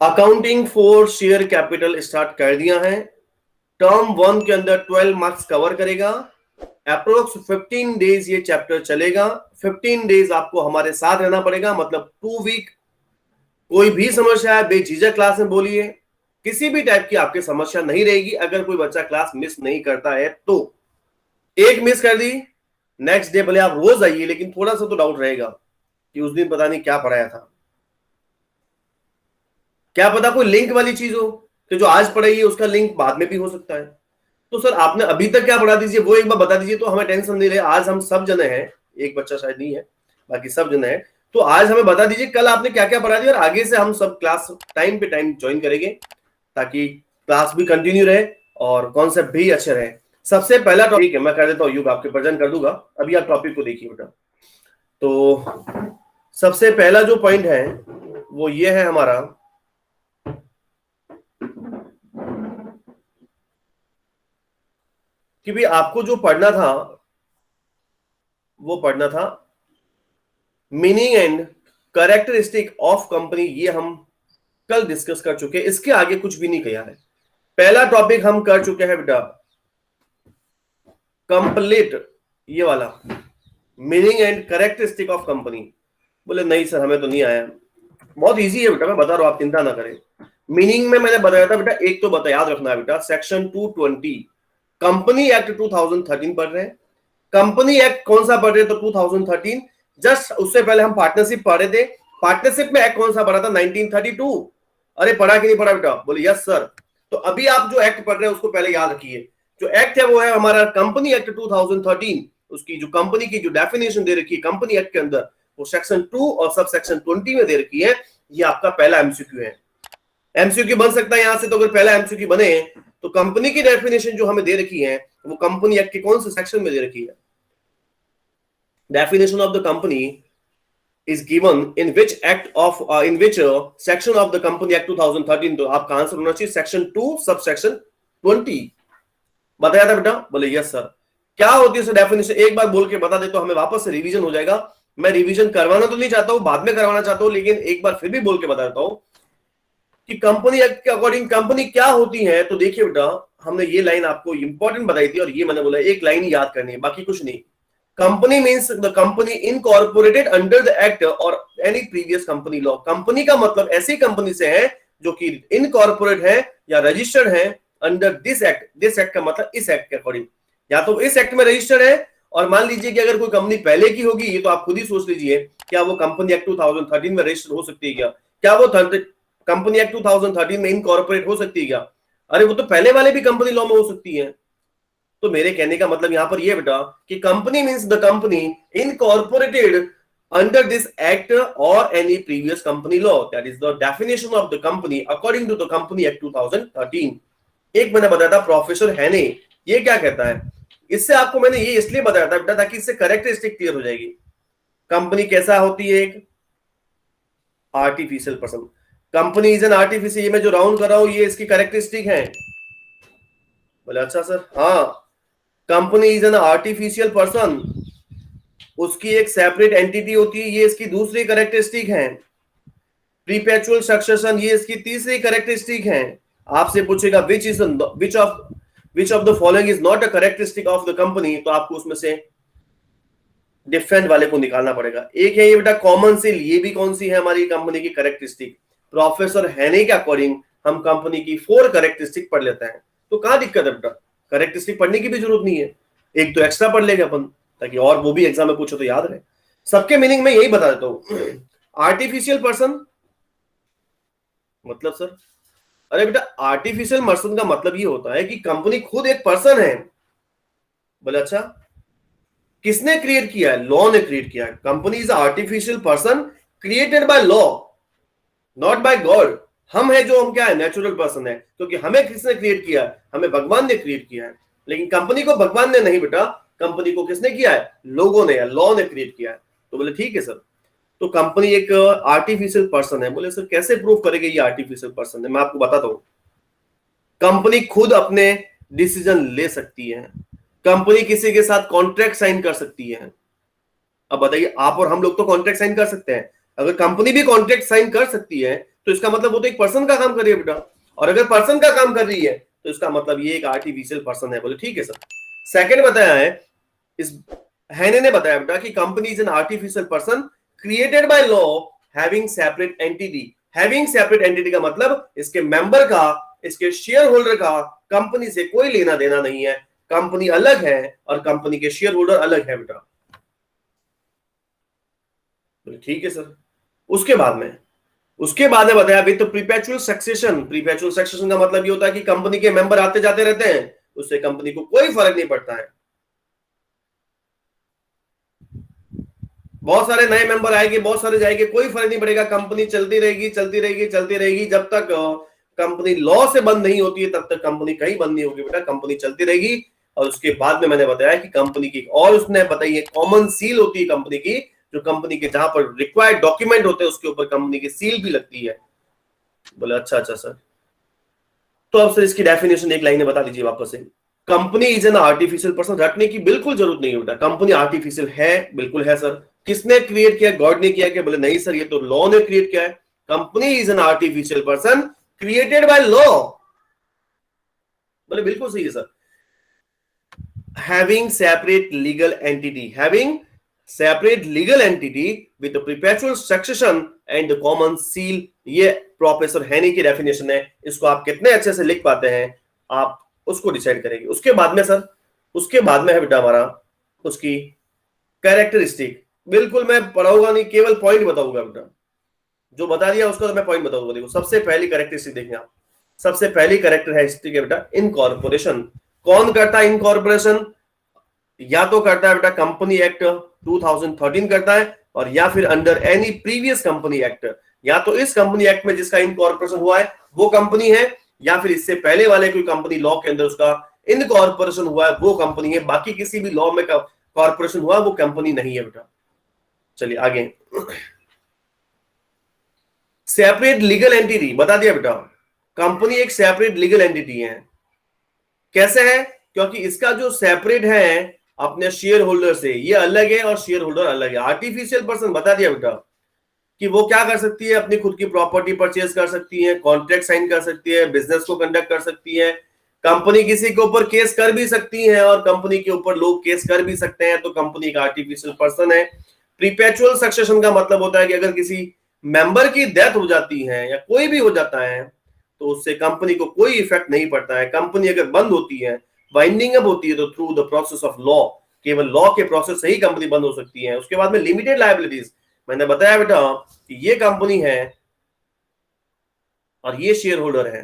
Accounting for share capital start कर दिया है। टर्म 1 के अंदर 12 मार्क्स कवर करेगा। अप्रोक्स 15 डेज ये चैप्टर चलेगा। 15 डेज आपको हमारे साथ रहना पड़ेगा, मतलब 2 वीक। कोई भी समस्या है बेझिझक क्लास में बोलिए, किसी भी टाइप की आपकी समस्या नहीं रहेगी। अगर कोई बच्चा क्लास मिस नहीं करता है तो, एक मिस कर दी नेक्स्ट डे भले आप रोज आइए, लेकिन थोड़ा सा तो डाउट रहेगा कि उस दिन पता नहीं क्या पढ़ाया था। क्या पता कोई लिंक वाली चीज हो कि जो आज पढ़ाई है उसका लिंक बाद में भी हो सकता है। तो सर आपने अभी तक क्या पढ़ा दीजिए वो एक बार बता दीजिए, तो हमें टेंशन नहीं रहे। आज हम सब जने हैं, एक बच्चा शायद नहीं है, बाकी सब जने हैं। तो आज हमें बता दीजिए कल आपने क्या क्या पढ़ा दिया, और आगे से हम सब क्लास टाइम पे टाइम ज्वाइन करेंगे ताकि क्लास भी कंटिन्यू रहे और कॉन्सेप्ट भी अच्छे रहे। सबसे पहला टॉपिक है, मैं कर देता हूँ युग, आपके प्रेजेंट कर दूंगा। अभी आप टॉपिक को देखिए बेटा। तो सबसे पहला जो पॉइंट है वो ये है हमारा कि भी आपको जो पढ़ना था वो पढ़ना था meaning and characteristic of company. ये हम कल डिस्कस कर चुके हैं, इसके आगे कुछ भी नहीं किया है। पहला टॉपिक हम कर चुके हैं बेटा कंप्लीट, ये वाला meaning and characteristic of company. बोले नहीं सर हमें तो नहीं आया। बहुत इजी है बेटा, मैं बता रहा हूं, आप चिंता ना करें। मीनिंग में मैंने बताया था बेटा, एक तो बता याद रखना है बेटा, सेक्शन 220 कंपनी एक्ट 2013 पढ़ रहे हैं। कंपनी एक्ट कौन सा पढ़ रहे तो 2013। जस्ट उससे पहले हम पार्टनरशिप पढ़ रहे थे। पार्टनरशिप में एक्ट कौन सा पढ़ा था 1932। अरे पढ़ा कि नहीं पढ़ा बेटा, बोले यस सर। तो अभी आप जो एक्ट पढ़ रहे हैं उसको पहले याद रखिए। जो एक्ट है वो है हमारा कंपनी एक्ट 2013। उसकी जो कंपनी की जो डेफिनेशन दे रखी है कंपनी एक्ट के अंदर, वो सेक्शन 2 और सब सेक्शन 20 में दे रखी है। ये आपका पहला एमसीक्यू है। एमसीक्यू बन सकता है यहां से, तो अगर पहला एमसीक्यू बने तो कंपनी की डेफिनेशन जो हमें दे रखी है वो कंपनी एक्ट के कौन से सेक्शन में दे रखी है। Definition of the company is given in which act of in which section of the company act 2013। तो आपका आंसर होना चाहिए सेक्शन 2 सब सेक्शन 20। बताया था बेटा, बोले यस सर। क्या होती है डेफिनेशन, एक बार बोल के बता दे तो हमें वापस से रिवीजन हो जाएगा। मैं रिवीजन करवाना तो नहीं चाहता हूं, बाद में करवाना चाहता हूं, लेकिन एक बार फिर भी बोल के बता देता हूं कि कंपनी एक्ट के अकॉर्डिंग कंपनी क्या होती है। तो देखिए बेटा, हमने ये लाइन आपको इंपॉर्टेंट बताई थी और ये मैंने बोला एक लाइन ही याद करनी है, बाकी कुछ नहीं। Company means the company incorporated under the act और any previous company law. Company का मतलब ऐसी कंपनी से है जो कि इनकॉर्पोरेट है या रजिस्टर्ड है under this act. This act का मतलब इस एक्ट के अकॉर्डिंग, या तो इस एक्ट में रजिस्टर्ड है, और मान लीजिए कि अगर कोई कंपनी पहले की होगी तो आप खुद ही सोच लीजिए क्या वो कंपनी एक्ट 2013 में रजिस्टर्ड हो सकती है क्या? क्या वो कंपनी एक्ट 2013 में इनकॉर्पोरेट हो सकती है क्या? अरे वो तो पहले वाले भी कंपनी लॉ में हो सकती है। तो मेरे कहने का मतलब यहां पर यह बेटा कि company means the company incorporated under this act और any previous company law, that is the definition of the company according to the company act 2013। एक मैंने बताया था प्रोफेसर हैने ये क्या कहता है, इससे आपको मैंने ये इसलिए बताया था बेटा ताकि इससे कैरेक्टरिस्टिक क्लियर हो जाएगी। कंपनी कैसा होती है, एक artificial person. Company is an artificial, ये मैं जो राउंड कर रहा हूं ये इसकी कैरेक्टरिस्टिक है। बोले अच्छा सर, हाँ company is an artificial person, उसकी एक सेपरेट एंटिटी होती है, ये इसकी दूसरी कैरेक्टरिस्टिक है। प्रीपेचुअल सक्सेशन ये इसकी तीसरी कैरेक्टरिस्टिक है। आपसे पूछेगा which of the following is not a characteristic of the company, तो आपको उसमें से डिफरेंट वाले को निकालना पड़ेगा। एक है ये बेटा कॉमन सेल, ये भी कौन सी है हमारी कंपनी की कैरेक्टरिस्टिक। प्रोफेसर हैने के अकॉर्डिंग हम कंपनी की 4 कैरेक्टरिस्टिक पढ़ लेते हैं। तो कहां दिक्कत है बेटा, कैरेक्टरिस्टिक पढ़ने की भी जरूरत नहीं है, एक तो एक्स्ट्रा पढ़ लेंगे अपन ताकि और वो भी एग्जाम में पूछो तो याद रहे। सबके मीनिंग में यही बता देता हूं। आर्टिफिशियल पर्सन मतलब सर, अरे बेटा आर्टिफिशियल पर्सन का मतलब ये होता है कि कंपनी खुद एक पर्सन है। बोले अच्छा किसने क्रिएट किया है, लॉ ने क्रिएट किया है। Company is artificial person created by law, not by God. हम है जो हम क्या है, नेचुरल पर्सन है, क्योंकि हमें किसने क्रिएट किया है, हमें भगवान ने क्रिएट किया है। लेकिन कंपनी को भगवान ने नहीं बेटा, कंपनी को किसने किया है, लोगों ने या लॉ ने क्रिएट किया है। तो बोले ठीक है सर, तो कंपनी एक आर्टिफिशियल पर्सन है। बोले सर कैसे प्रूव करेंगे ये आर्टिफिशियल पर्सन है, मैं आपको बताता हूं। कंपनी खुद अपने डिसीजन ले सकती है, कंपनी किसी के साथ कॉन्ट्रैक्ट साइन कर सकती है। अब बताइए, आप और हम लोग तो कॉन्ट्रैक्ट साइन कर सकते हैं, अगर कंपनी भी कॉन्ट्रैक्ट साइन कर सकती है तो इसका मतलब वो तो एक पर्सन का काम कर रही है बेटा, और अगर पर्सन का काम कर रही है तो इसका मतलब ये एक आर्टिफिशियल पर्सन है। बोले ठीक है सर। सेकंड बताया है, इस हैने ने बताया बेटा कि company is an artificial person created by law having separate entity. Having separate entity का मतलब इसके मेंबर का, इसके शेयर होल्डर का कंपनी से कोई लेना देना नहीं है, कंपनी अलग है और कंपनी के शेयर होल्डर अलग है बेटा। ठीक है सर। उसके बाद में बताया विद प्रीपेचुअल सक्सेशन। प्रीपेचुअल सक्सेशन का मतलब ये होता है कि कंपनी के मेंबर आते जाते रहते हैं, उससे कंपनी को कोई फर्क नहीं पड़ता है। बहुत सारे नए मेंबर आएंगे, बहुत सारे जाएंगे, कोई फर्क नहीं पड़ेगा, कंपनी चलती रहेगी चलती रहेगी चलती रहेगी। जब तक कंपनी लॉ से बंद नहीं होती है तब तक कंपनी कहीं बंद नहीं होगी बेटा, कंपनी चलती रहेगी। और उसके बाद में मैंने बताया कि कंपनी की और उसने बताई है कॉमन सील होती है कंपनी की, जो कंपनी के जहां पर रिक्वायर्ड डॉक्यूमेंट होते हैं उसके ऊपर कंपनी की सील भी लगती है। बोले अच्छा अच्छा सर। तो अब सर इसकी डेफिनेशन एक लाइन में बता दीजिए वापस से। Company is an artificial person, रटने की बिल्कुल जरूरत नहीं है बेटा। कंपनी आर्टिफिशियल है, बिल्कुल है सर। किसने क्रिएट किया? गॉड ने किया क्या? बोले नहीं सर, ये तो लॉ ने क्रिएट किया है। Company is an artificial person created by law. बोले बिल्कुल सही है sir. Having separate legal entity, having separate legal entity with perpetual succession and common seal, ये प्रोफेसर हैनी की डेफिनेशन है। इसको आप कितने अच्छे से लिख पाते हैं आप उसको डिसाइड करेंगे। उसके बाद में सर, उसके बाद में है बेटा हमारा उसकी कैरेक्टरिस्टिक। बिल्कुल मैं पढ़ाऊंगा नहीं, केवल पॉइंट बताऊंगा बेटा। जो बता दिया उसका तो मैं पॉइंट बताऊंगा। देखो सबसे पहली कैरेक्टरिस्टिक देखें आप, सबसे पहली कैरेक्टरिस्टिक है बेटा इनकॉर्पोरेशन। कौन करता है इनकॉर्पोरेशन? या तो करता है बेटा कंपनी एक्ट 2013 करता है, और या फिर under any previous company act. या तो इस कंपनी एक्ट में जिसका इनकॉर्पोरेशन हुआ है वो कंपनी है, या फिर इससे पहले वाले कोई कंपनी लॉ के अंदर उसका इनकॉर्पोरेशन हुआ है वो कंपनी है। बाकी किसी भी लॉ में कॉर्पोरेशन हुआ वो कंपनी नहीं है बेटा। चलिए आगे। सेपरेट लीगल एंटिटी बता दिया बेटा, कंपनी एक सेपरेट लीगल एंटिटी है। कैसे है? क्योंकि इसका जो सेपरेट है अपने शेयर होल्डर से, ये अलग है और शेयर होल्डर अलग है। आर्टिफिशियल पर्सन बता दिया बेटा कि वो क्या कर सकती है, अपनी खुद की प्रॉपर्टी परचेज कर सकती है, कॉन्ट्रैक्ट साइन कर सकती है, बिजनेस को कंडक्ट कर सकती है, कंपनी किसी के ऊपर केस कर भी सकती है और कंपनी के ऊपर लोग केस कर भी सकते हैं, तो कंपनी का आर्टिफिशियल पर्सन है। प्रीपेचुअल सक्सेशन का मतलब होता है कि अगर किसी मेंबर की डेथ हो जाती है या कोई भी हो जाता है तो उससे कंपनी को कोई इफेक्ट नहीं पड़ता है। कंपनी अगर बंद होती है, वाइंडिंग अप होती है, तो through the process of law, केवल लॉ के प्रोसेस से ही कंपनी बंद हो सकती है। उसके बाद में लिमिटेड लायबिलिटीज, मैंने बताया बेटा कि ये कंपनी है और ये शेयर होल्डर है।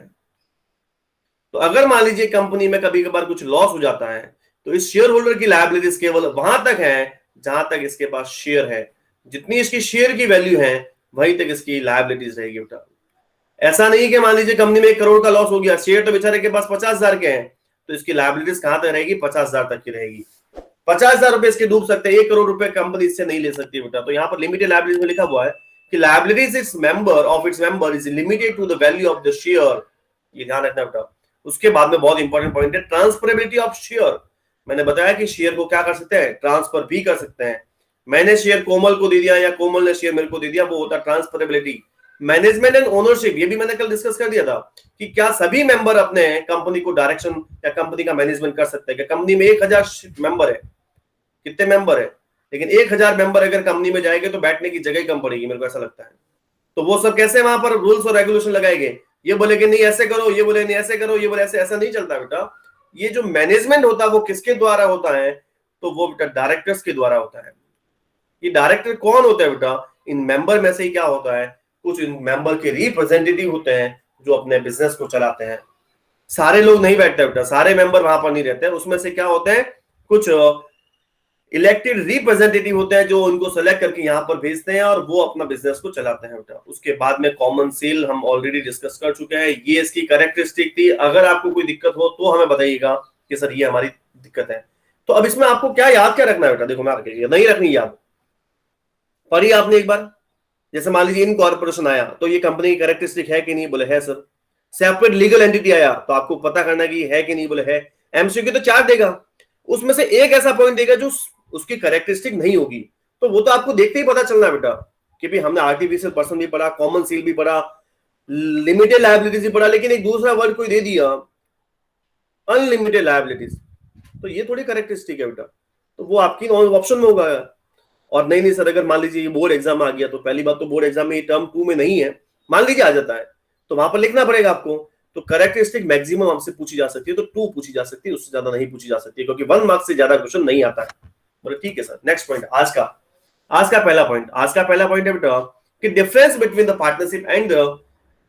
तो अगर मान लीजिए कंपनी में कभी कभार कुछ लॉस हो जाता है तो इस शेयर होल्डर की लायबिलिटीज केवल वहां तक है जहां तक इसके पास शेयर है। जितनी इसकी शेयर की वैल्यू है वहीं तक इसकी लायबिलिटीज रहेगी बेटा। ऐसा नहीं कि मान लीजिए कंपनी में 1 करोड़ का लॉस हो गया, शेयर तो बेचारे के पास 50,000 के हैं, तो इसकी लायबिलिटीज कहां तक रहेगी? 50,000 तक की रहेगी। 50,000 रुपए इसके डूब सकते हैं, 1 करोड़ रुपए कंपनी इससे नहीं ले सकती बेटा। तो यहाँ पर लिमिटेड लायबिलिटीज में लिखा हुआ है कि liabilities its member is limited to the value of the share. ये ध्यान रखना बेटा। उसके बाद में बहुत इंपॉर्टेंट पॉइंट है ट्रांसफरेबिलिटी ऑफ शेयर। मैंने बताया कि शेयर को क्या कर सकते हैं? ट्रांसफर भी कर सकते हैं। मैंने शेयर कोमल को दे दिया या कोमल ने शेयर मेरे को दे दिया, वो होता है ट्रांसफरेबिलिटी। मैनेजमेंट एंड ओनरशिप, ये भी मैंने कल डिस्कस कर दिया था कि क्या सभी मेंबर अपने कंपनी को डायरेक्शन या कंपनी का मैनेजमेंट कर सकते हैं? क्या कंपनी में 1000 मेंबर है, कितने मेंबर है, लेकिन 1000 मेंबर अगर कंपनी में जाएंगे तो बैठने की जगह कम पड़ेगी, मेरे को ऐसा लगता है। तो वो सब कैसे वहां पर रूल्स और रेगुलेशन लगाएंगे? ये बोले कि नहीं ऐसे करो, ये बोले नहीं ऐसे करो, ये बोले ऐसे, ऐसा नहीं चलता बेटा। ये जो मैनेजमेंट होता है वो किसके द्वारा होता है? तो वो बेटा डायरेक्टर्स के द्वारा होता है। ये डायरेक्टर कौन होता है बेटा? इन मेंबर में से ही क्या होता है, कुछ इन मेंबर के रिप्रेजेंटेटिव होते हैं जो अपने बिजनेस को चलाते हैं। सारे लोग नहीं बैठते बेटा, सारे मेंबर वहां पर नहीं रहते हैं। उसमें से क्या होते हैं, कुछ इलेक्टेड रिप्रेजेंटेटिव होते हैं जो उनको सेलेक्ट करके यहाँ पर भेजते हैं और वो अपना बिजनेस को चलाते हैं बेटा। उसके बाद में कॉमन सेल हम ऑलरेडी डिस्कस कर चुके हैं, ये इसकी कैरेक्टरिस्टिक थी। अगर आपको कोई दिक्कत हो तो हमें बताइएगा कि सर ये हमारी दिक्कत है। तो अब इसमें आपको क्या याद क्या रखना है बेटा? देखो मैं आपके नहीं रखनी याद, पढ़ी आपने एक बार। जैसे मान लीजिए इनकॉर्पोरेशन आया तो ये कंपनी की कैरेक्टरिस्टिक है कि नहीं? बोले है सर। सेपरेट लीगल एंटिटी आया तो आपको पता करना कि है कि नहीं? बोले है। एमसीक्यू तो 4 देगा, उसमें से एक ऐसा पॉइंट देगा जो उसकी कैरेक्टरिस्टिक नहीं होगी, तो वो तो आपको देखते ही पता चलना बेटा कि भाई हमने आर्टिफिशियल पर्सन भी पढ़ा, कॉमन सील भी पढ़ा, लिमिटेड लायबिलिटीज ही पढ़ा, लेकिन एक दूसरा वर्ड कोई दे दिया अनलिमिटेड लायबिलिटीज, तो ये थोड़ी करेक्टरिस्टिक है बेटा, तो वो आपकी ऑप्शन में होगा। और नहीं सर, अगर मान लीजिए बोर्ड एग्जाम आ गया, तो पहली बात तो बोर्ड एग्जाम में टर्म 2 में नहीं है, मान लीजिए आ जाता है, तो वहां पर लिखना पड़ेगा आपको। तो करेक्टरिस्टिक मैक्सिमम हमसे पूछी जा सकती है, तो 2 पूछी जा सकती है, उससे ज्यादा नहीं पूछी जा सकती है, क्योंकि 1 मार्क्स से ज्यादा क्वेश्चन नहीं आता है। बोले ठीक है सर। नेक्स्ट पॉइंट आज का पहला पॉइंट है बेटा कि difference between the partnership and the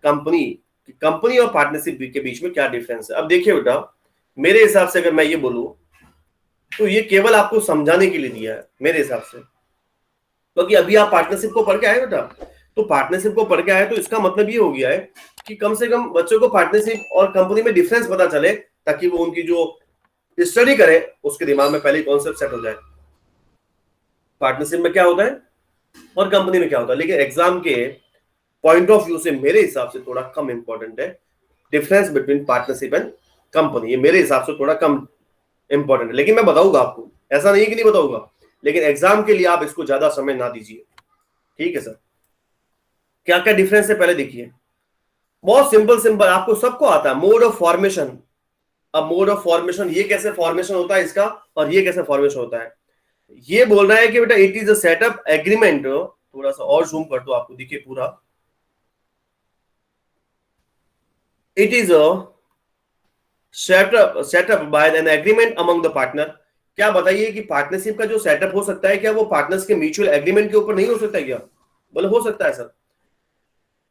company और पार्टनरशिप के बीच में क्या डिफरेंस है। अब देखिए बेटा, मेरे हिसाब से अगर मैं ये बोलूं तो ये केवल आपको समझाने के लिए दिया है मेरे हिसाब से, क्योंकि अभी आप पार्टनरशिप को पढ़ के आए बेटा, तो पार्टनरशिप को पढ़ के आए तो इसका मतलब ये हो गया है कि कम से कम बच्चों को पार्टनरशिप और कंपनी में डिफरेंस पता चले, ताकि वो उनकी जो स्टडी करे उसके दिमाग में पहले कॉन्सेप्ट सेट हो जाए, पार्टनरशिप में क्या होता है और कंपनी में क्या होता है। लेकिन एग्जाम के पॉइंट ऑफ व्यू से मेरे हिसाब से थोड़ा कम इंपॉर्टेंट है difference between partnership and company, ये मेरे हिसाब से थोड़ा कम इंपॉर्टेंट है। लेकिन मैं बताऊंगा आपको, ऐसा नहीं है कि नहीं बताऊंगा, लेकिन एग्जाम के लिए आप इसको ज्यादा समय ना दीजिए, ठीक है सर। क्या क्या डिफरेंस है पहले देखिए, बहुत सिंपल आपको सबको आता है, मोड ऑफ फॉर्मेशन। अब मोड ऑफ फॉर्मेशन, ये कैसे फॉर्मेशन होता है इसका, और ये कैसे फॉर्मेशन होता है। ये बोल रहा है कि बेटा it is a setup agreement, थोड़ा सा और जूम कर दो आपको दिखे पूरा, it is a setup by an agreement among the partner. क्या बताइए कि पार्टनरशिप का जो सेटअप हो सकता है, क्या वो पार्टनर्स के म्यूचुअल एग्रीमेंट के ऊपर नहीं हो सकता है क्या। बोले हो सकता है सर।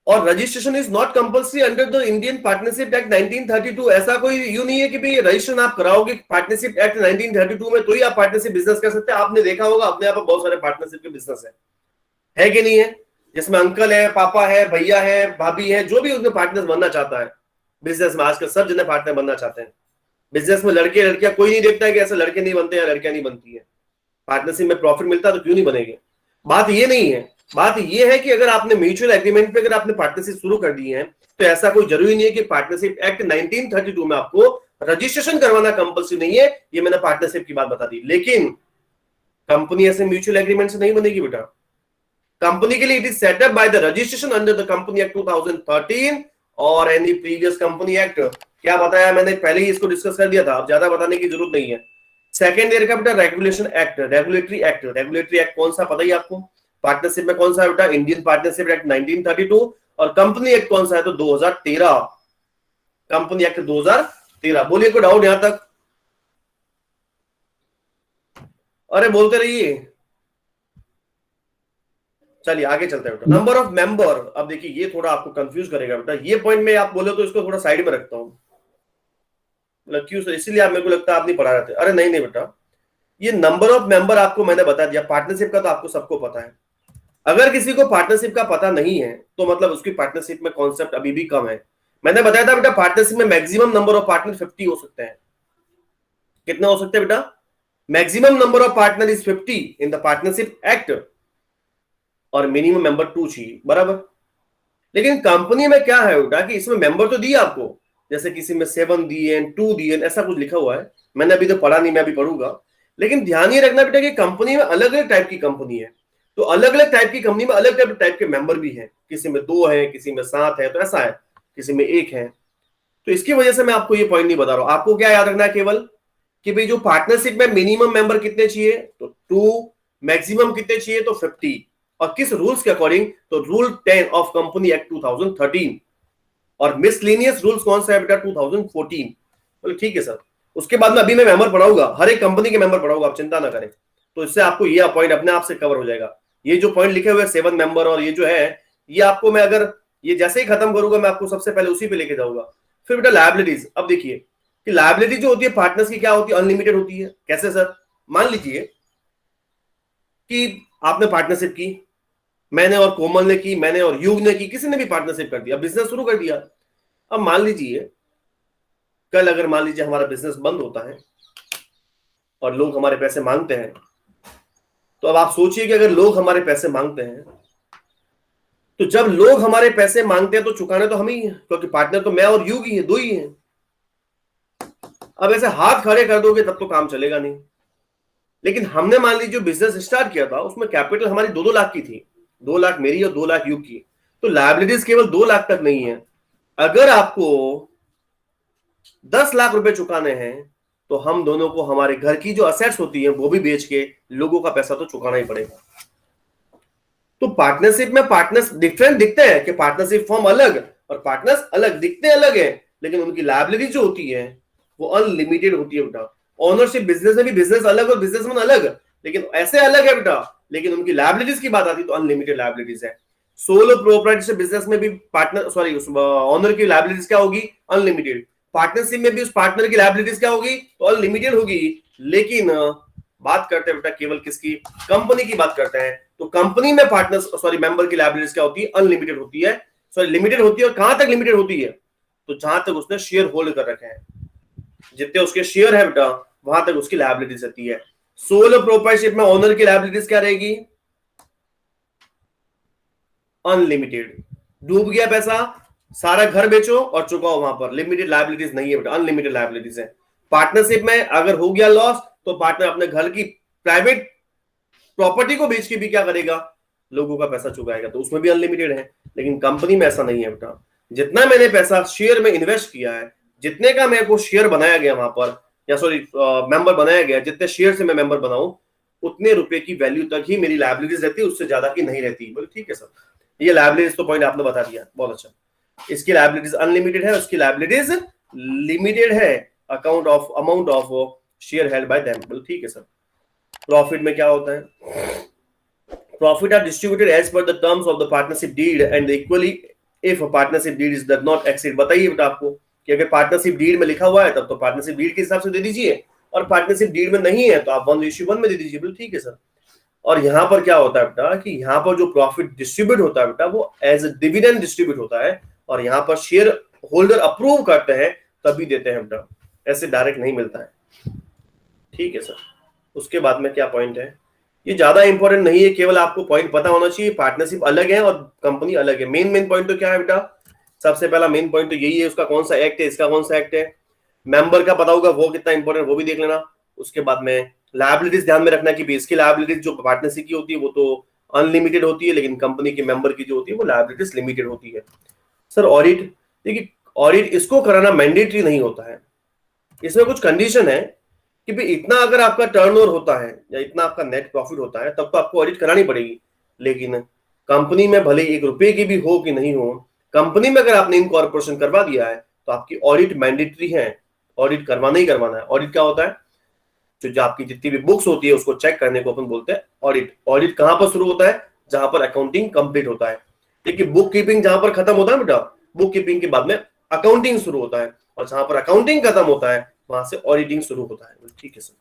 और registration is not compulsory under the Indian partnership act 1932। ऐसा कोई यू नहीं है कि भाई रजिस्ट्रेशन आप कराओगे पार्टनरशिप एक्ट 1932 में तो ही आप पार्टनरशिप बिजनेस कर सकते हैं। आपने देखा होगा अपने आप बहुत सारे पार्टनरशिप के बिजनेस है कि नहीं है, जिसमें अंकल है, पापा है, भैया है, भाभी है, जो भी उसमें पार्टनर बनना चाहता है बिजनेस में। आजकल सब जने पार्टनर बनना चाहते हैं बिजनेस में, लड़के लड़कियां कोई नहीं देखता है कि ऐसे लड़के नहीं बनते हैं, लड़कियां नहीं बनती है। पार्टनरशिप में प्रॉफिट मिलता है तो क्यों नहीं बनेंगे। बात ये नहीं है, बात ये है कि अगर आपने म्यूचुअल एग्रीमेंट पे अगर आपने पार्टनरशिप शुरू कर दी है, तो ऐसा कोई जरूरी नहीं है कि पार्टनरशिप एक्ट 1932 में आपको रजिस्ट्रेशन करवाना कंपल्सरी नहीं है। ये मैंने पार्टनरशिप की बात बता दी, लेकिन कंपनी ऐसे म्यूचुअल एग्रीमेंट से नहीं बनेगी बेटा। कंपनी के लिए it is setup by the registration under the company act 2013 और एनी प्रीवियस कंपनी एक्ट। क्या बताया मैंने, पहले ही इसको डिस्कस कर दिया था, अब ज्यादा बताने की जरूरत नहीं है। सेकेंड ईयर का बेटा रेगुलेशन एक्ट, रेगुलेटरी एक्ट कौन सा पता ही आपको। पार्टनरशिप में कौन सा है बेटा, इंडियन पार्टनरशिप एक्ट 1932, और कंपनी एक्ट कौन सा है तो 2013, कंपनी एक्ट 2013। बोलिए कोई डाउट यहां तक, अरे बोलते रहिए। चलिए आगे चलते हैं बेटा। नंबर ऑफ मेंबर, अब देखिए ये थोड़ा आपको कंफ्यूज करेगा बेटा, ये पॉइंट में आप बोले तो इसको थोड़ा साइड में रखता हूं, मतलब क्यों सर, इसीलिए आप मेरे को लगता है आप नहीं पढ़ा रहे थे। अरे नहीं बेटा, ये नंबर ऑफ मेंबर आपको मैंने बता दिया। पार्टनरशिप का तो आपको सबको पता है, अगर किसी को पार्टनरशिप का पता नहीं है तो मतलब उसकी पार्टनरशिप में कॉन्सेप्ट अभी भी कम है। मैंने बताया था बेटा पार्टनरशिप में मैक्सिमम नंबर ऑफ पार्टनर 50 हो सकते हैं। कितने हो सकते हैं बेटा, maximum number of partner is 50 in the partnership act, और मिनिमम मेंबर 2 चाहिए, बराबर। लेकिन कंपनी में क्या है बेटा कि इसमें मेंबर तो दिए आपको, जैसे किसी में 7 दिए, 2 दिए, ऐसा कुछ लिखा हुआ है। मैंने अभी तो पढ़ा नहीं, मैं अभी पढ़ूंगा। लेकिन ध्यान ये रखना बेटा कि कंपनी में अलग अलग टाइप की कंपनी है, तो अलग अलग टाइप की कंपनी में अलग अलग टाइप के मेंबर भी हैं। किसी में 2 है, किसी में 7 है, तो ऐसा है, किसी में 1 है। तो इसकी वजह से मैं आपको ये पॉइंट नहीं बता रहा हूं। आपको क्या याद रखना है केवल कि भाई जो पार्टनरशिप में मिनिमम मेंबर कितने चाहिए तो 2, मैक्सिमम कितने चाहिए तो 50, और किस रूल्स के अकॉर्डिंग तो रूल 10 ऑफ कंपनी एक्ट 2013, और मिसलेनियस रूल्स कौन सा है बेटा 2014। तो ठीक है सर, उसके बाद में अभी मैं मेंबर पढ़ाऊंगा, हर एक कंपनी के मेंबर पढ़ाऊंगा, आप चिंता ना करें। तो इससे आपको ये पॉइंट अपने आप से कवर हो जाएगा। ये जो पॉइंट लिखे हुए 7 मेंबर और ये जो है, ये आपको मैं अगर ये जैसे ही खत्म करूंगा मैं आपको सबसे पहले उसी पे लेके जाऊंगा। फिर बेटा लायबिलिटीज, अब देखिए कि लायबिलिटी जो होती है पार्टनर्स की क्या होती है, अनलिमिटेड होती है। कैसे सर, मान लीजिए कि आपने पार्टनरशिप की, मैंने और कोमल ने की, मैंने और युग ने की, किसी ने भी पार्टनरशिप कर दिया, बिजनेस शुरू कर दिया। अब मान लीजिए कल अगर मान लीजिए हमारा बिजनेस बंद होता है और लोग हमारे पैसे मांगते हैं, तो अब आप सोचिए कि अगर लोग हमारे पैसे मांगते हैं, तो जब लोग हमारे पैसे मांगते हैं तो चुकाने तो हम ही हैं, क्योंकि पार्टनर तो मैं और युग ही है, 2 ही हैं। अब ऐसे हाथ खड़े कर दोगे तब तो काम चलेगा नहीं। लेकिन हमने मान लीजिए जो बिजनेस स्टार्ट किया था उसमें कैपिटल हमारी 2-2 लाख की थी, 2 लाख मेरी और 2 लाख युग की। तो लायबिलिटीज केवल 2 लाख तक नहीं है। अगर आपको 10 लाख रुपए चुकाने हैं तो हम दोनों को हमारे घर की जो असेट्स होती है वो भी बेच के लोगों का पैसा तो चुकाना ही पड़ेगा। तो पार्टनरशिप में पार्टनर्स डिफरेंट दिखते हैं कि पार्टनरशिप फॉर्म अलग और पार्टनर्स अलग दिखते अलग है, लेकिन उनकी लायबिलिटी जो होती है वो अनलिमिटेड होती है बेटा। ओनरशिप बिजनेस में भी बिजनेस अलग और बिजनेसमैन अलग, लेकिन ऐसे अलग है बेटा, लेकिन उनकी लायबिलिटीज की बात आती तो अनलिमिटेड लायबिलिटीज है। सोलो प्रोप्राइटरशिप बिजनेस में भी पार्टनर सॉरी ओनर की लायबिलिटीज क्या होगी? अनलिमिटेड। पार्टनरशिप में भी उस पार्टनर की लायबिलिटीज क्या होगी? तो अनलिमिटेड होगी। लेकिन बात करते हैं बेटा केवल किसकी? कंपनी की बात करते हैं। तो कंपनी में पार्टनर सॉरी मेंबर की लायबिलिटीज क्या होती है? अनलिमिटेड होती है, सॉरी लिमिटेड होती है। और कहां तक लिमिटेड होती है? तो जहां तक उसने शेयर होल्ड कर रखे हैं, जितने उसके शेयर है बेटा वहां तक उसकी लायबिलिटीज रहती है। सोलो प्रोप्राइटरशिप में ओनर की लायबिलिटीज क्या रहेगी? अनलिमिटेड। डूब गया पैसा, सारा घर बेचो और चुकाओ वहां पर, लिमिटेड लायबिलिटीज नहीं है बेटा, अनलिमिटेड लायबिलिटीज है। पार्टनरशिप में अगर हो गया लॉस तो पार्टनर अपने घर की प्राइवेट प्रॉपर्टी को बेच के भी क्या करेगा? लोगों का पैसा चुकाएगा, तो उसमें भी अनलिमिटेड है। लेकिन कंपनी में ऐसा नहीं है बेटा। जितना मैंने पैसा शेयर में इन्वेस्ट किया है, जितने का मेरे को शेयर बनाया गया वहां पर, या सॉरी मेंबर बनाया गया, जितने शेयर से मैं मेंबर बनाऊं उतने रुपए की वैल्यू तक ही मेरी लायबिलिटीज रहती है, उससे ज्यादा की नहीं रहती। बोले ठीक है सर, ये लायबिलिटीज तो पॉइंट आपने बता दिया, बहुत अच्छा। इसकी लायबिलिटीज अनलिमिटेड है, उसकी लायबिलिटीज लिमिटेड है, amount of share held by them. बोले ठीक है सर। प्रॉफिट में क्या होता है? Profit are distributed as per the terms of the partnership deed and equally if partnership deed is does not exceed. बताइए बेटा आपको कि अगर पार्टनरशिप डीड में लिखा हुआ है तब तो पार्टनरशिप डीड के हिसाब से दे दीजिए, और पार्टनरशिप डीड में नहीं है तो आप 1:1 में दे दीजिए। बिल्कुल ठीक है सर। और यहां पर क्या होता है बेटा कि यहां पर जो प्रॉफिट डिस्ट्रीब्यूट होता है बेटा वो एज ए डिविडेंड डिस्ट्रीब्यूट होता है, और यहां पर शेयर होल्डर अप्रूव करते हैं तभी देते हैं बेटा, ऐसे डायरेक्ट नहीं मिलता है। ठीक है सर। उसके बाद में क्या पॉइंट है? ये ज्यादा इंपॉर्टेंट नहीं है, केवल आपको पॉइंट पता होना चाहिए। पार्टनरशिप अलग है और कंपनी अलग है। मेन पॉइंट तो क्या है बेटा? सबसे पहला मेन पॉइंट तो यही है, उसका कौन सा एक्ट है, इसका कौन सा एक्ट है। मेंबर का पता होगा वो कितना इंपॉर्टेंट, वो भी देख लेना। उसके बाद में लायबिलिटीज ध्यान में रखना कि इसकी लायबिलिटीज जो पार्टनरशिप की होती है वो तो अनलिमिटेड होती है, लेकिन कंपनी के मेंबर की जो होती है वो लायबिलिटीज लिमिटेड होती है। सर ऑडिट, देखिए ऑडिट इसको कराना मैंडेटरी नहीं होता है, इसमें कुछ कंडीशन है कि भाई इतना अगर आपका टर्नओवर होता है या इतना आपका नेट प्रॉफिट होता है तब तो आपको ऑडिट करानी पड़ेगी। लेकिन कंपनी में भले 1 रुपए की भी हो कि नहीं हो, कंपनी में अगर आपने इनकॉर्पोरेशन करवा दिया है तो आपकी ऑडिट मैंडेटरी है, ऑडिट करवाना ही करवाना है। ऑडिट क्या होता है? जो आपकी जितनी भी बुक्स होती है उसको चेक करने को अपन बोलते हैं ऑडिट। ऑडिट कहां पर शुरू होता है? जहां पर अकाउंटिंग कंप्लीट होता है। देखिए बुक कीपिंग जहां पर खत्म होता है बेटा, बुक कीपिंग के बाद में अकाउंटिंग शुरू होता है, और जहां पर अकाउंटिंग खत्म होता है वहां से ऑडिटिंग शुरू होता है। ठीक है सर।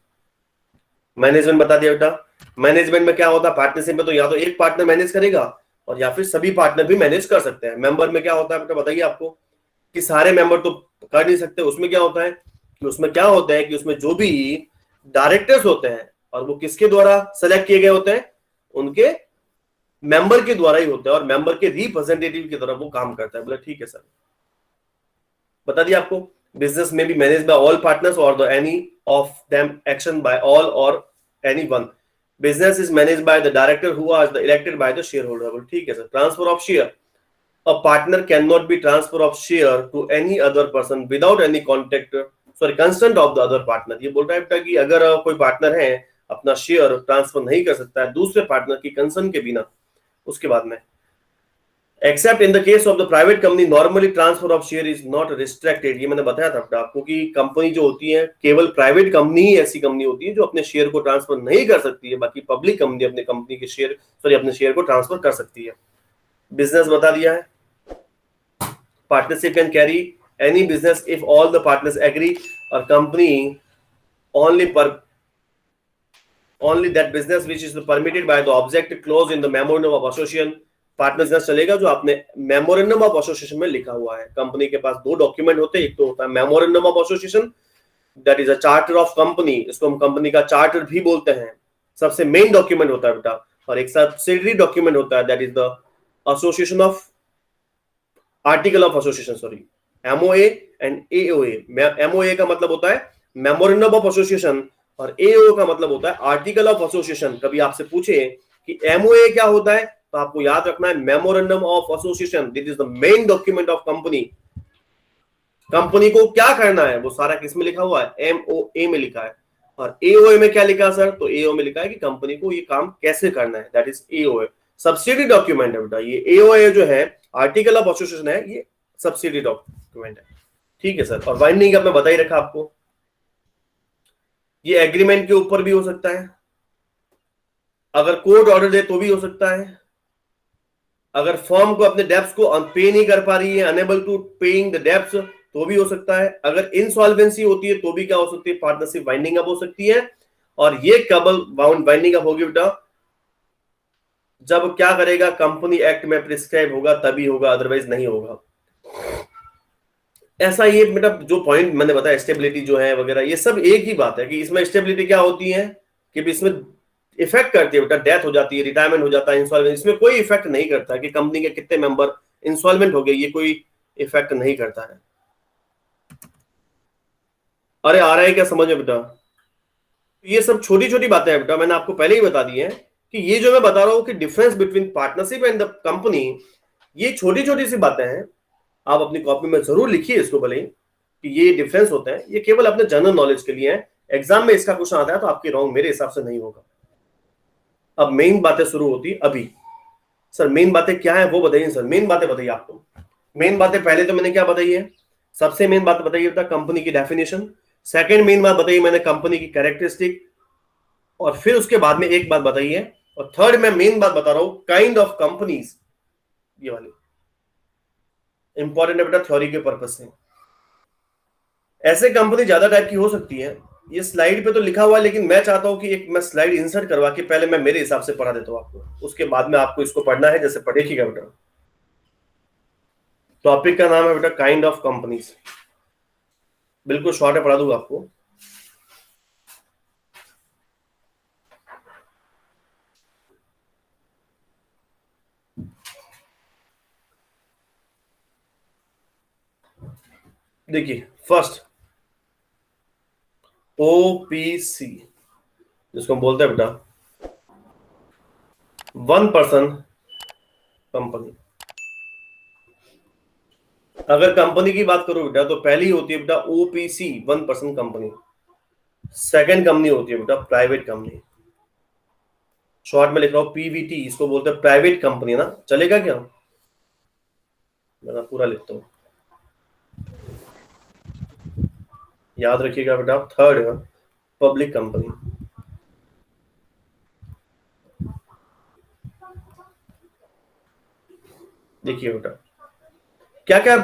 मैनेजमेंट बता दिया बेटा। मैनेजमेंट में क्या होता है? पार्टनरशिप में तो या तो एक पार्टनर मैनेज करेगा और या फिर सभी पार्टनर भी मैनेज कर सकते हैं। मेंबर में क्या होता है बेटा बताइए आपको? कि सारे मेंबर तो कर नहीं सकते। उसमें क्या होता है कि उसमें जो भी डायरेक्टर्स होते हैं और वो किसके द्वारा सेलेक्ट किए गए होते हैं? उनके मेंबर के द्वारा ही होते हैं, और मेंबर के रिप्रेजेंटेटिव की तरह वो काम करता है। बोले ठीक है सर, बता दिया आपको। बिजनेस में भी मैनेज बाय ऑल पार्टनर्स और the any of them action by all और any one. Business is manage by the director who are the elected by the shareholder. ठीक है sir. Transfer of share, a partner can not be transfer of share to any other person without any contact sorry consent of the other partner. ये बोल रहा है कि अगर कोई partner है अपना शेयर ट्रांसफर नहीं कर सकता है दूसरे पार्टनर की कंसेंट के बिना। उसके बाद में accept in the case of the private company normally transfer of share is not restricted. ये मैंने बताया था आपको कि कंपनी जो होती है केवल प्राइवेट कंपनी ही ऐसी कंपनी होती है जो अपने शेयर को ट्रांसफर नहीं कर सकती है, बाकी पब्लिक कंपनी अपने कंपनी के शेयर अपने शेयर को ट्रांसफर कर सकती है। बिजनेस बता दिया है। Partnership can carry any business if all the partners agree, और company only that business which is permitted by the object clause in the memorandum of association। Partner business चलेगा जो आपने मेमोरेंडम ऑफ एसोसिएशन में लिखा हुआ है। Company के पास 2 document होते हैं, एक तो होता है memorandum of association, that is a charter of company, इसको हम कंपनी का चार्टर भी बोलते हैं, सबसे मेन डॉक्यूमेंट होता है बेटा। और एक सब्सिडियरी डॉक्यूमेंट होता है, that is the association of article of association, sorry MOA and AOA. MOA का मतलब होता है मेमोरेंडम ऑफ एसोसिएशन और एओ का मतलब होता है आर्टिकल ऑफ एसोसिएशन। कभी आपसे पूछे कि एमओए क्या होता है तो आपको याद रखना है memorandum of association, this is the main document of company. Company को क्या करना है वो सारा किस में लिखा हुआ है, MOA में लिखा है। और AOA में क्या लिखा सर, तो AOA में लिखा है कि कंपनी को ये काम कैसे करना है, that is AOA। Subsidy document है बेटा ये। AOA जो है आर्टिकल ऑफ एसोसिएशन है, ये सब्सिडी डॉक्यूमेंट है, ठीक है सर। और बाइंडिंग अब मैं बता ही रखा आपको, ये एग्रीमेंट के ऊपर भी हो सकता है, अगर कोर्ट ऑर्डर दे तो भी हो सकता है, अगर फर्म को अपने डेब्ट्स को पे नहीं कर पा रही है, enable to paying the debts, तो भी हो सकता है, अगर इंसॉल्वेंसी होती है तो भी क्या हो सकती है, पार्टनरशिप वाइंडिंग अप हो सकती है। और ये कब वाइंडिंग अप होगी बेटा, जब क्या करेगा, कंपनी एक्ट में प्रिस्क्राइब होगा तभी होगा, अदरवाइज नहीं होगा। ऐसा ये बेटा जो पॉइंट मैंने बताया, स्टेबिलिटी जो है वगैरह, ये सब एक ही बात है कि इसमें स्टेबिलिटी क्या होती है कि इसमें इफेक्ट करती है बेटा, डेथ हो जाती है, रिटायरमेंट हो जाता है, इंसॉल्वेंसी, इसमें कोई इफेक्ट नहीं करता कि कंपनी के कितने मेंबर इंसॉल्वेंट हो गए, ये कोई इफेक्ट नहीं करता है। अरे आ रहा है क्या समझ में बेटा? ये सब छोटी छोटी बातें हैं बेटा, मैंने आपको पहले ही बता दी है कि ये जो मैं बता रहा हूं कि difference between partnership and the company, ये छोटी छोटी सी बातें हैं। आप अपनी कॉपी में जरूर लिखिए इसको भले कि ये डिफरेंस होते हैं, ये केवल अपने जनरल नॉलेज के लिए है। एग्जाम में इसका क्वेश्चन आता है तो आपकी रॉन्ग मेरे हिसाब से नहीं होगा। अब मेन बातें शुरू होती अभी। सर मेन बातें क्या है वो बताइए सर, मेन बातें बताइए आपको। मेन बातें पहले तो मैंने क्या बताई है, सबसे मेन बात बताइए बेटा कंपनी की डेफिनेशन। सेकंड मेन बात बताइए मैंने कंपनी की कैरेक्टरिस्टिक, और फिर उसके बाद में एक बात बताइए, और थर्ड मैं मेन बात बता रहा हूं काइंड ऑफ कंपनीज, ये वाली इंपॉर्टेंट है बेटा थ्योरी के पर्पज से। ऐसे कंपनी ज्यादा टाइप की हो सकती है, ये स्लाइड पे तो लिखा हुआ है, लेकिन मैं चाहता हूं कि एक मैं स्लाइड इंसर्ट करवा के पहले मैं मेरे हिसाब से पढ़ा देता हूं आपको, उसके बाद में आपको इसको पढ़ना है जैसे पढ़ेगा बेटा। टॉपिक का नाम है बेटा काइंड ऑफ कंपनीज, बिल्कुल शॉर्ट में पढ़ा दूंगा आपको। देखिए फर्स्ट OPC जिसको हम बोलते हैं बेटा 1% कंपनी। अगर कंपनी की बात करो बेटा तो पहली होती है बेटा OPC 1% कंपनी। सेकंड कंपनी होती है बेटा प्राइवेट कंपनी, शॉर्ट में लिख रहा हूं PVT, इसको बोलते हैं प्राइवेट कंपनी ना, चलेगा क्या? मैं पूरा लिखता हूं, याद रखिएगा बेटा। थर्ड है पब्लिक कंपनी। देखिए बेटा क्या क्या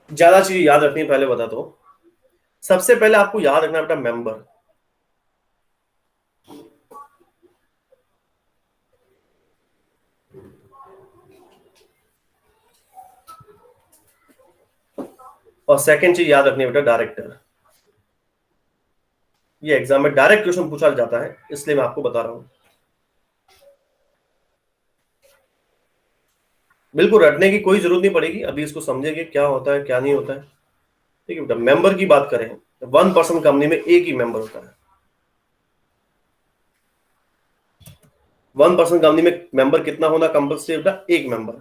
ज्यादा चीज याद रखनी है पहले बता दो। सबसे पहले आपको याद रखना बेटा मेंबर, और सेकंड चीज याद रखनी है बेटा डायरेक्टर। ये एग्जाम में डायरेक्ट क्वेश्चन पूछा जाता है, इसलिए मैं आपको बता रहा हूं। बिल्कुल रटने की कोई जरूरत नहीं पड़ेगी, अभी इसको समझेंगे क्या होता है क्या नहीं होता है। ठीक है बेटा, मेंबर की बात करें तो 1% कंपनी में एक ही मेंबर होता है। 1% कंपनी में मेंबर कितना होना कंपल्सरी बेटा, एक मेंबर।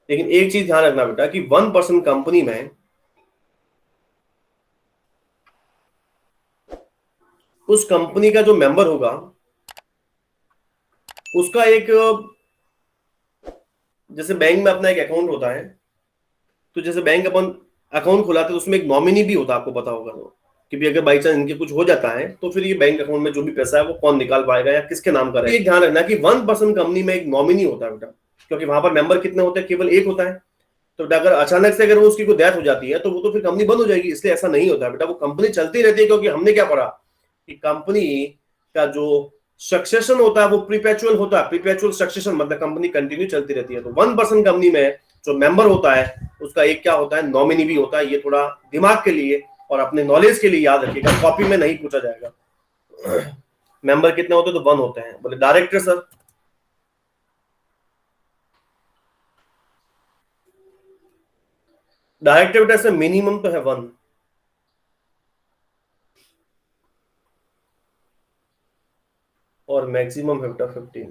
लेकिन एक चीज ध्यान रखना बेटा कि 1% कंपनी में उस कंपनी का जो मेंबर होगा उसका एक, जैसे बैंक में अपना एक अकाउंट होता है, तो जैसे बैंक अपन अकाउंट खुलाते हैं तो उसमें एक नॉमिनी भी होता है, आपको पता होगा तो, कि भी अगर बाई चांस इनके कुछ हो जाता है तो फिर ये बैंक अकाउंट में जो भी पैसा है वो कौन निकाल पाएगा या किसके नाम का रहेगा। ध्यान रखना कि 1% कंपनी में एक नॉमिनी होता है बेटा, क्योंकि वहां पर मेंबर कितने होते हैं, केवल एक होता है। तो अगर अचानक से अगर वो उसकी कोई डेथ हो जाती है तो वो तो फिर कंपनी बंद हो जाएगी, इसलिए ऐसा नहीं होता बेटा, वो कंपनी चलती रहती है। क्योंकि हमने क्या पढ़ा कि कंपनी का जो सक्सेशन होता है वो प्रीपेचुअल होता है, प्रीपेचुअल सक्सेशन मतलब कंपनी कंटिन्यू चलती रहती है। तो 1% कंपनी में जो मेंबर होता है उसका एक क्या होता है, नॉमिनी भी होता है। ये थोड़ा दिमाग के लिए और अपने नॉलेज के लिए याद रखिएगा, कॉपी में नहीं पूछा जाएगा। मेंबर कितने होते हैं, तो 1 होते हैं। बोले डायरेक्टर सर, डायरेक्टर बेटा से मिनिमम तो है 1 और मैक्सिमम है बेटा 15।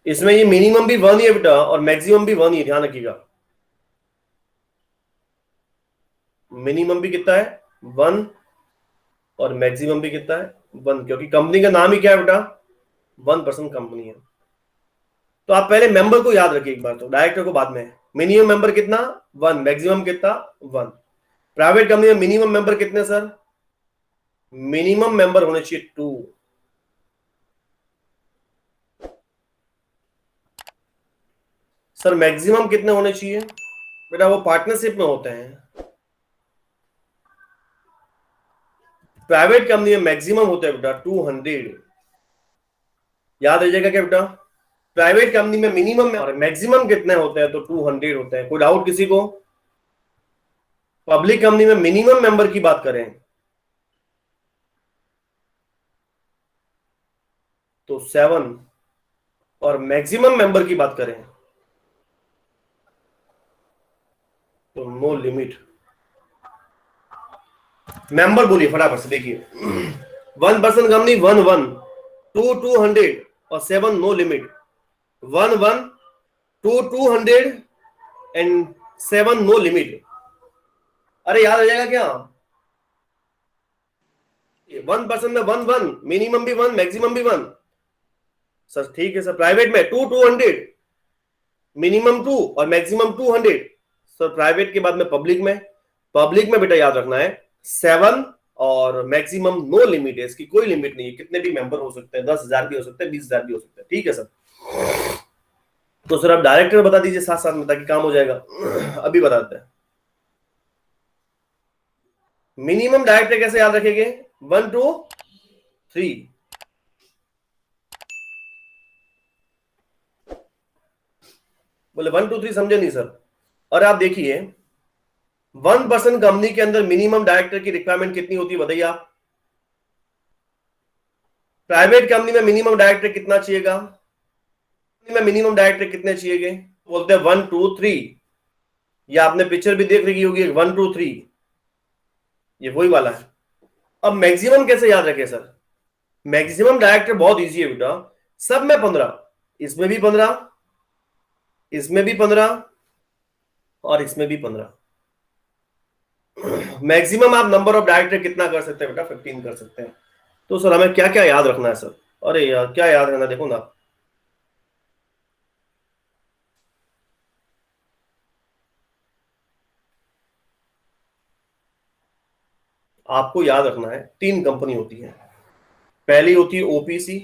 इसमें ये मिनिमम भी 1 ही है बेटा और मैक्सिमम भी 1 ही है, ध्यान रखिएगा। मिनिमम भी कितना है 1 और मैक्सिमम भी कितना है 1, क्योंकि कंपनी का नाम ही क्या है बेटा 1% कंपनी है। तो आप पहले मेंबर को याद रखिए एक बार, तो डायरेक्टर को बाद में। मिनिमम मेंबर कितना 1, मैक्सिमम कितना 1। प्राइवेट कंपनी में मिनिमम मेंबर कितने सर? मिनिमम मेंबर होने चाहिए 2। सर मैक्सिमम कितने होने चाहिए बेटा? वो पार्टनरशिप में होते हैं। प्राइवेट कंपनी में मैक्सिमम होता है बेटा 200। याद रहिएगा क्या बेटा? प्राइवेट कंपनी में मिनिमम और मैक्सिमम कितने होते हैं? तो 200 होते हैं। कोई डाउट किसी को? पब्लिक कंपनी में मिनिमम मेंबर की बात करें तो 7 और मैक्सिमम मेंबर की बात करें तो नो लिमिट। मेंबर बोलिए फटाफट से, देखिए 1% कंपनी 1 2 200 और 7 no limit. 1 2 200 and 7 no limit. अरे याद आ जाएगा क्या? 1% में 1 मिनिमम भी 1 मैक्सिमम भी 1। सर ठीक है सर। प्राइवेट में 2 200 मिनिमम 2 और मैक्सिमम 200। सर प्राइवेट के बाद में पब्लिक में बेटा याद रखना है 7 और मैक्सिमम नो लिमिट है, इसकी कोई लिमिट नहीं है, कितने भी मेंबर हो सकते हैं, 10,000 भी हो सकते हैं, 20,000 भी हो सकते हैं। ठीक है सर। तो सर आप डायरेक्टर बता दीजिए साथ साथ में, ताकि काम हो जाएगा। अभी बताते हैं मिनिमम डायरेक्टर कैसे याद रखेंगे 1 2 3। बोले 1 2 3 समझे नहीं सर? और आप देखिए 1% कंपनी के अंदर मिनिमम डायरेक्टर की रिक्वायरमेंट कितनी होती है बताइए आप? प्राइवेट कंपनी में मिनिमम डायरेक्टर कितना चाहिएगा? में मिनिमम डायरेक्टर कितने चाहिए? बोलते हैं 1 2 3। या आपने पिक्चर भी देख रही होगी 1 2 3, ये वही वाला है। अब मैक्सिमम कैसे याद रखें सर? मैक्सिमम डायरेक्टर बहुत इजी है बेटा, सब में 15, इसमें भी 15, इसमें भी 15 और इसमें भी 15। मैक्सिमम आप नंबर ऑफ डायरेक्टर कितना कर सकते हैं बेटा? 15 कर सकते हैं। तो सर हमें क्या क्या याद रखना है सर? अरे यार क्या याद रखना, देखो ना आपको याद रखना है 3 कंपनी होती है। पहली होती है ओपीसी,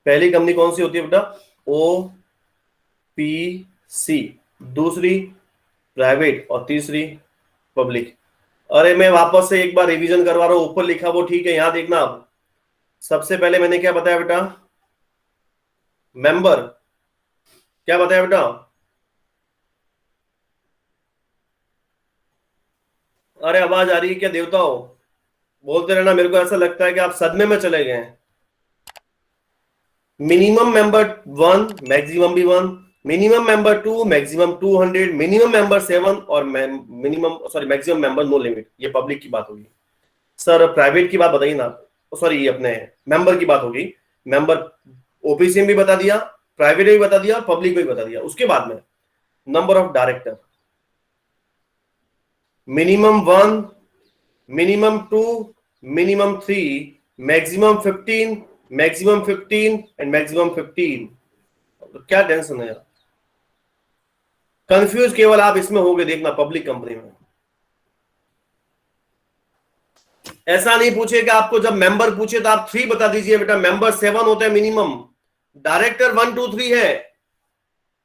पहली कंपनी कौन सी होती है बेटा? O P C. दूसरी प्राइवेट और तीसरी पब्लिक। अरे मैं वापस से एक बार रिवीजन करवा रहा हूं, ऊपर लिखा वो ठीक है, यहां देखना आप। सबसे पहले मैंने क्या बताया बेटा? मेंबर। क्या बताया बेटा? अरे आवाज आ रही है क्या देवताओं? बोलते रहना, मेरे को ऐसा लगता है कि आप सदमे में चले गए हैं। मिनिमम मेंबर 1 मैक्सिमम भी 1, minimum member 2 maximum 200, minimum member 7 और मैक्सिमम मेंबर नो लिमिट। ये पब्लिक की बात होगी। सर प्राइवेट की बात बताइए ना, सॉरी अपने मेंबर की बात होगी। मेंबर ओपीसी में भी बता दिया, प्राइवेट में भी बता दिया, पब्लिक में भी बता दिया। उसके बाद में number of director minimum 1, minimum 2, minimum 3, maximum 15, maximum 15 and maximum 15। तो क्या टेंशन है यार? कंफ्यूज केवल आप इसमें होगे, देखना पब्लिक कंपनी में ऐसा नहीं पूछे कि आपको जब मेंबर पूछे तो आप 3 बता दीजिए बेटा। मेंबर 7 होता है मिनिमम, डायरेक्टर 1 2 3 है।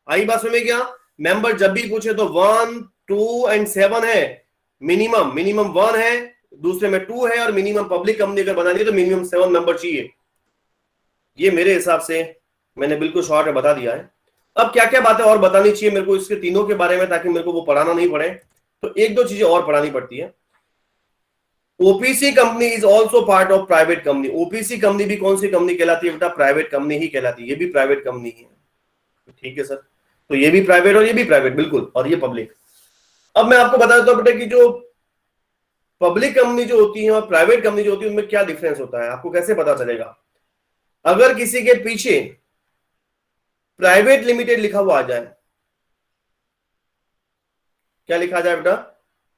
आई बात समझ क्या? मेंबर जब भी पूछे तो 1 2 एंड 7 है मिनिमम। मिनिमम 1 है, दूसरे में 2 है और मिनिमम पब्लिक कंपनी अगर बनानी है तो मिनिमम 7 मेंबर चाहिए। ये मेरे हिसाब से मैंने बिल्कुल शॉर्ट में बता दिया है। अब क्या क्या बातें और बतानी चाहिए मेरे को इसके तीनों के बारे में, ताकि मेरे को वो पढ़ाना नहीं पड़े, तो एक दो चीजें और पढ़ानी पड़ती है। OPC company is also part of private company. OPC company भी कौन सी कंपनी कहलाती है बेटा? प्राइवेट कंपनी ही कहलाती है। ये भी प्राइवेट कंपनी है। ठीक है सर। तो ये भी प्राइवेट और ये भी प्राइवेट, बिल्कुल, और ये पब्लिक। अब मैं आपको बता देता हूं बेटा कि जो पब्लिक कंपनी जो होती है और प्राइवेट कंपनी जो होती है उनमें क्या डिफरेंस होता है, आपको कैसे पता चलेगा? अगर किसी के पीछे प्राइवेट लिमिटेड लिखा हुआ आ जाए, क्या लिखा जाए बेटा?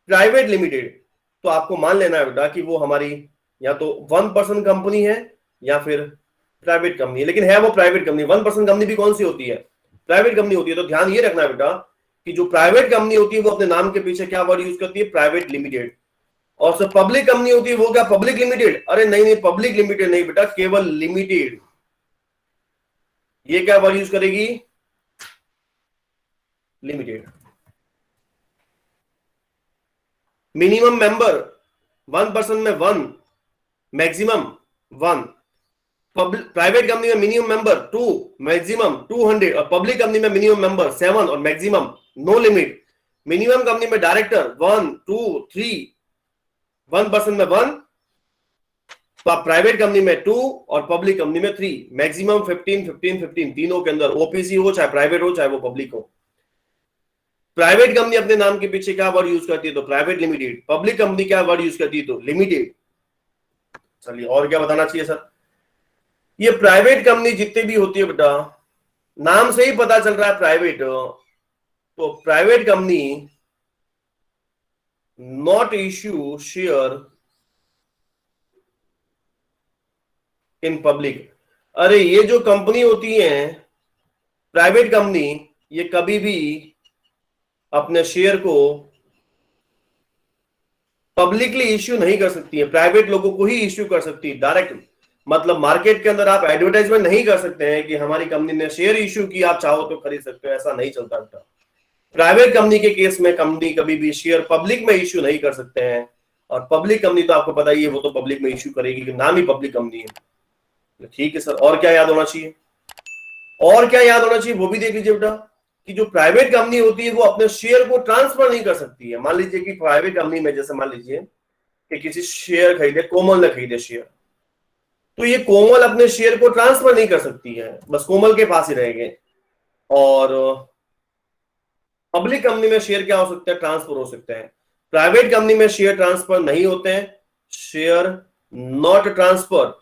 प्राइवेट लिमिटेड, तो आपको मान लेना है बेटा कि वो हमारी या तो 1% कंपनी है या फिर प्राइवेट कंपनी है, लेकिन है वो प्राइवेट कंपनी। 1% कंपनी भी कौन सी होती है? प्राइवेट कंपनी होती है। तो ध्यान ये रखना है बेटा कि जो प्राइवेट कंपनी होती है वो अपने नाम के पीछे क्या वर्ड यूज करती है? Private limited. और जो पब्लिक कंपनी होती है वो क्या? Public limited. अरे नहीं नहीं, पब्लिक लिमिटेड नहीं बेटा, केवल लिमिटेड। ये क्या वर्ड यूज करेगी? लिमिटेड। मिनिमम मेंबर 1% में 1, मैक्सिमम 1। प्राइवेट कंपनी में मिनिमम मेंबर 2, मैक्सिमम 200। और पब्लिक कंपनी में मिनिमम मेंबर 7 और maximum no limit. Minimum company में डायरेक्टर 1, 2, 3, 1% में 1, प्राइवेट कंपनी में 2 और पब्लिक कंपनी में 3, मैक्सिमम 15, 15, 15, तीनों के अंदर, ओपीसी हो चाहे प्राइवेट हो चाहे वो पब्लिक हो। प्राइवेट कंपनी अपने नाम के पीछे क्या वर्ड यूज करती है? तो प्राइवेट लिमिटेड। पब्लिक कंपनी क्या वर्ड यूज करती है? तो लिमिटेड। चलिए और क्या बताना चाहिए सर? ये प्राइवेट कंपनी जितनी भी होती है बेटा, नाम से ही पता चल रहा है प्राइवेट, तो private company not issue share in public. अरे ये जो कंपनी होती है प्राइवेट कंपनी, ये कभी भी अपने शेयर को पब्लिकली इश्यू नहीं कर सकती है, प्राइवेट लोगों को ही इश्यू कर सकती है डायरेक्ट। मतलब मार्केट के अंदर आप एडवर्टाइजमेंट नहीं कर सकते हैं कि हमारी कंपनी ने शेयर इश्यू किया, आप चाहो तो खरीद सकते हो, ऐसा नहीं चलता बेटा। प्राइवेट कंपनी के केस में कंपनी कभी भी शेयर पब्लिक में इश्यू नहीं कर सकते हैं। और पब्लिक कंपनी तो आपको पता ही है, वो तो पब्लिक में इश्यू करेगी कि नाम ही पब्लिक कंपनी है। ठीक है सर, और क्या याद होना चाहिए? और क्या याद होना चाहिए वो भी देख लीजिए बेटा कि जो प्राइवेट कंपनी होती है वो अपने शेयर को ट्रांसफर नहीं कर सकती है। मान लीजिए कि प्राइवेट कंपनी में, जैसे मान लीजिए कि किसी शेयर खरीदे, कोमल ने खरीदे शेयर, तो ये कोमल अपने शेयर को ट्रांसफर नहीं कर सकती है, बस कोमल के पास ही रहेंगे। और पब्लिक कंपनी में शेयर क्या हो सकता है? ट्रांसफर हो सकते हैं। प्राइवेट कंपनी में शेयर ट्रांसफर नहीं होते हैं, शेयर नॉट ट्रांसफर।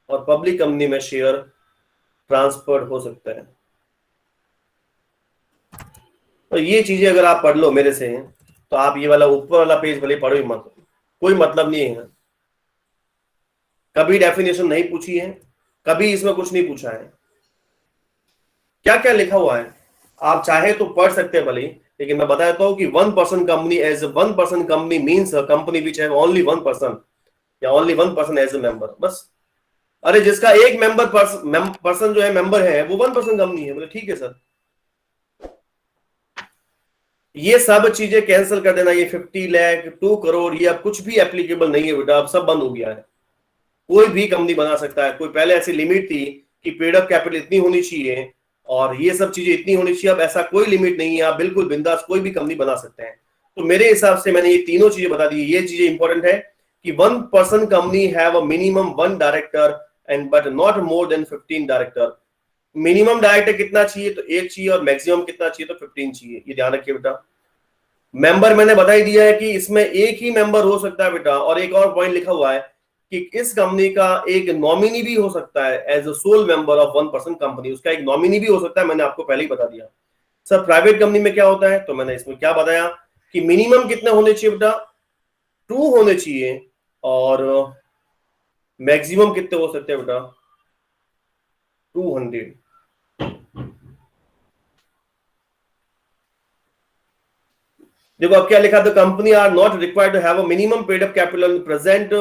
और पब्लिक कंपनी में शेयर ट्रांसफर हो सकता है। तो ये चीजें अगर आप पढ़ लो मेरे से, तो आप ये वाला ऊपर वाला पेज भले पढ़ो ही मत, कोई मतलब नहीं है। कभी डेफिनेशन नहीं पूछी है, कभी इसमें कुछ नहीं पूछा है। क्या क्या लिखा हुआ है आप चाहे तो पढ़ सकते हैं भले, लेकिन मैं बता देता हूं कि 1% company as 1% company means a company which have only 1% या ओनली 1% एज ए मेंबर, बस। अरे जिसका एक मेंबर पर्सन जो है मेंबर है वो 1% कंपनी है, बोले ठीक है सर। ये सब चीजें कैंसिल कर देना, ये 50 लाख 2 करोड़ ये अब कुछ भी एप्लीकेबल नहीं है बेटा, अब सब बंद हो गया है। कोई भी कंपनी बना सकता है। कोई पहले ऐसी लिमिट थी कि पेड अप कैपिटल इतनी होनी चाहिए और ये सब चीजें इतनी होनी चाहिए, अब ऐसा कोई लिमिट नहीं है, आप बिल्कुल बिंदास कोई भी कंपनी बना सकते हैं। तो मेरे हिसाब से मैंने ये तीनों चीजें बता दी। ये चीजें इंपॉर्टेंट है कि 1% company have a minimum 1 director and but not more than 15 director. Minimum director कितना चाहिए? तो 1 चाहिए, और मैक्सिमम कितना चाहिए? तो 15 चाहिए। ये ध्यान रखिए बेटा। मेंबर मैंने बता ही दिया है कि इसमें एक ही मेंबर हो सकता है बेटा। और एक और पॉइंट लिखा हुआ है कि इस कंपनी का एक नॉमिनी भी हो सकता है as a sole member of 1% company, उसका एक नॉमिनी भी हो सकता है। मैंने आपको पहले ही बता दिया। सर प्राइवेट कंपनी में क्या होता है? तो मैंने इसमें क्या बताया कि मिनिमम कितने होने चाहिए बेटा? 2 होने चाहिए। और मैक्सिमम कितने हो सकते हैं बेटा? 200। देखो अब क्या लिखा, the company are not required to have a minimum paid up capital present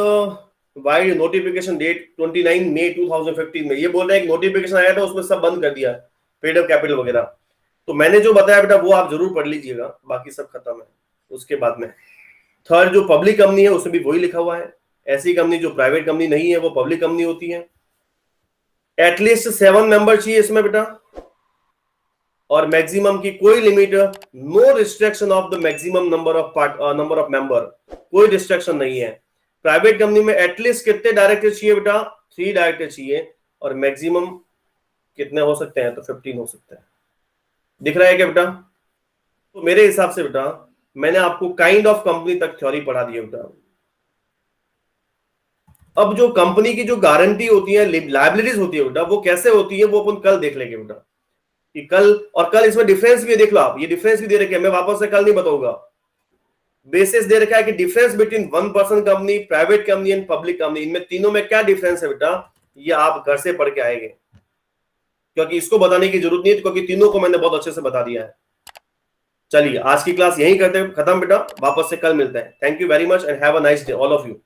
vide notification date 29 May 2015 में। ये बोल रहे हैं एक नोटिफिकेशन आया था, उसमें सब बंद कर दिया पेड अप कैपिटल वगैरह। तो मैंने जो बताया बेटा वो आप जरूर पढ़ लीजिएगा, बाकी सब खत्म है। उसके बाद में थर्ड जो पब्लिक कंपनी है उसमें भी वही लिखा हुआ है। ऐसी कंपनी जो प्राइवेट कंपनी नहीं है वो पब्लिक कंपनी होती है। एटलीस्ट 7 मेंबर चाहिए इसमें बेटा, और मैक्सिमम की कोई limit, no restriction of the maximum number of member, कोई रिस्ट्रिक्शन नहीं है। प्राइवेट कंपनी में एटलीस्ट कितने डायरेक्टर चाहिए बेटा? 3 डायरेक्टर चाहिए, और मैक्सिमम कितने हो सकते हैं? तो 15 हो सकते हैं। दिख रहा है क्या बेटा? तो मेरे हिसाब से बेटा मैंने आपको काइंड ऑफ कंपनी तक थ्योरी पढ़ा दी है बेटा। अब जो कंपनी की जो गारंटी होती है, लाइबिलिटीज होती है बेटा, वो कैसे होती है वो अपन कल देख लेंगे बेटा, कि कल, और कल इसमें डिफरेंस भी देख लो आप, ये डिफरेंस भी दे रखे हैं, मैं वापस से कल नहीं बताऊंगा। बेसिस दे रखा है कि difference between 1% company, private company and public company, इनमें तीनों में क्या डिफरेंस है बेटा, ये आप घर से पढ़ के आएंगे, क्योंकि इसको बताने की जरूरत नहीं है, क्योंकि तीनों को मैंने बहुत अच्छे से बता दिया है। चलिए आज की क्लास यहीं करते हैं खत्म बेटा, वापस से कल मिलते हैं। Thank you very much and have a nice day all of you.